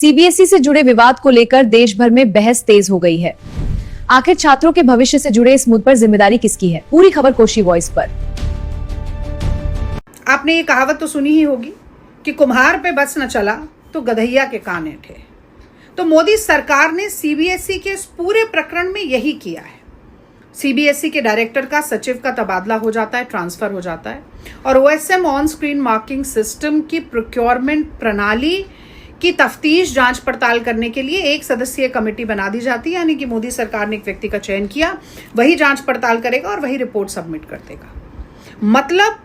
CBSE से जुड़े विवाद को लेकर देश भर में बहस तेज हो गई है। आखिर छात्रों के भविष्य से जुड़े इस मुद्दे पर जिम्मेदारी किसकी है? पूरी खबर कोशी वॉइस पर। आपने ये कहावत तो सुनी ही होगी कि कुम्हार पे बस न चला तो गधैया के कान ऐंठे। तो मोदी सरकार ने सीबीएसई के इस पूरे प्रकरण में यही किया है। सीबीएसई के डायरेक्टर का सचिव का तबादला हो जाता है, ट्रांसफर हो जाता है, और OSM on screen marking system की प्रोक्योरमेंट प्रणाली की तफ्तीश जांच पड़ताल करने के लिए एक सदस्यीय कमेटी बना दी जाती है। यानी कि मोदी सरकार ने एक व्यक्ति का चयन किया, वही जांच पड़ताल करेगा और वही रिपोर्ट सबमिट कर देगा। मतलब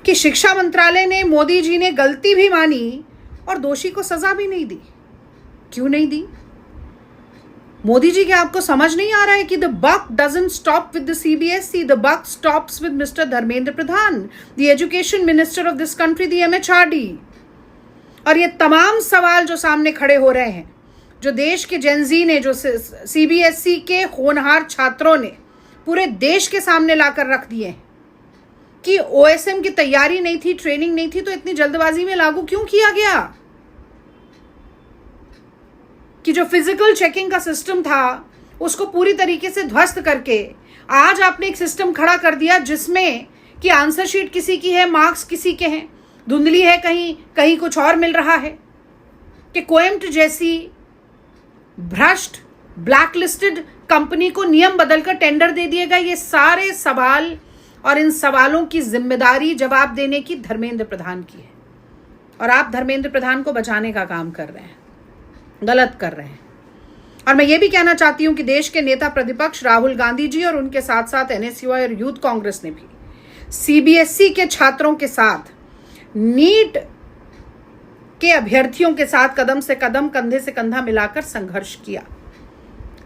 कि शिक्षा मंत्रालय ने, मोदी जी ने गलती भी मानी और दोषी को सजा भी नहीं दी। क्यों नहीं दी? मोदी जी के आपको समझ नहीं आ रहा है कि the buck doesn't stop with the CBSE, the buck stops with Mr Dharmendra Pradhan, the education minister of this country, the MHRD. और ये तमाम सवाल जो सामने खड़े हो रहे हैं, जो देश के जेनजी ने, जो सीबीएसई के होनहार छात्रों ने पूरे देश के सामने लाकर रख दिए हैं कि ओएसएम की तैयारी नहीं थी, ट्रेनिंग नहीं थी, तो इतनी जल्दबाजी में लागू क्यों किया गया? कि जो फिजिकल चेकिंग का सिस्टम था उसको पूरी तरीके से ध्वस्त करके आज आपने एक सिस्टम खड़ा कर दिया जिसमें कि आंसर शीट किसी की है, मार्क्स किसी के हैं, धुंधली है, कहीं कहीं कुछ और मिल रहा है। कि कोएम्ट जैसी भ्रष्ट ब्लैकलिस्टेड कंपनी को नियम बदलकर टेंडर दे दिया गया। ये सारे सवाल और इन सवालों की जिम्मेदारी जवाब देने की धर्मेंद्र प्रधान की है, और आप धर्मेंद्र प्रधान को बचाने का काम कर रहे हैं, गलत कर रहे हैं। और मैं ये भी कहना चाहती हूं कि देश के नेता प्रतिपक्ष राहुल गांधी जी और उनके साथ साथ एनएसयूआई और यूथ कांग्रेस ने भी सीबीएसई के छात्रों के साथ, नीट के अभ्यर्थियों के साथ कदम से कदम, कंधे से कंधा मिलाकर संघर्ष किया।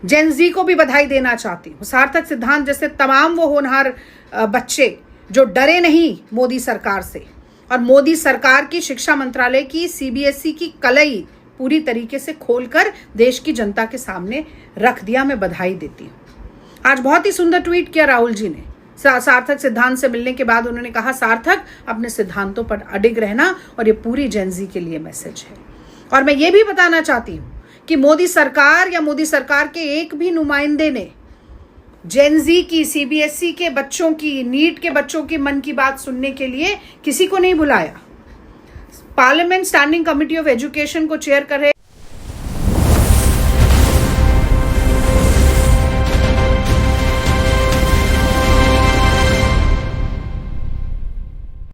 जेनजी को भी बधाई देना चाहती हूँ। सार्थक सिद्धांत जैसे तमाम वो होनहार बच्चे जो डरे नहीं मोदी सरकार से, और मोदी सरकार की शिक्षा मंत्रालय की सीबीएसई की कलई पूरी तरीके से खोलकर देश की जनता के सामने रख दिया। मैं बधाई देती हूँ। आज बहुत ही सुंदर ट्वीट किया राहुल जी ने। सार्थक सिद्धांत से मिलने के बाद उन्होंने कहा, सार्थक अपने सिद्धांतों पर अडिग रहना, और ये पूरी जेनजी के लिए मैसेज है। और मैं ये भी बताना चाहती हूँ कि मोदी सरकार या मोदी सरकार के एक भी नुमाइंदे ने जेनजी की, सीबीएसई के बच्चों की, नीट के बच्चों की मन की बात सुनने के लिए किसी को नहीं बुलाया। Parliament standing committee of education को चेयर कर रहे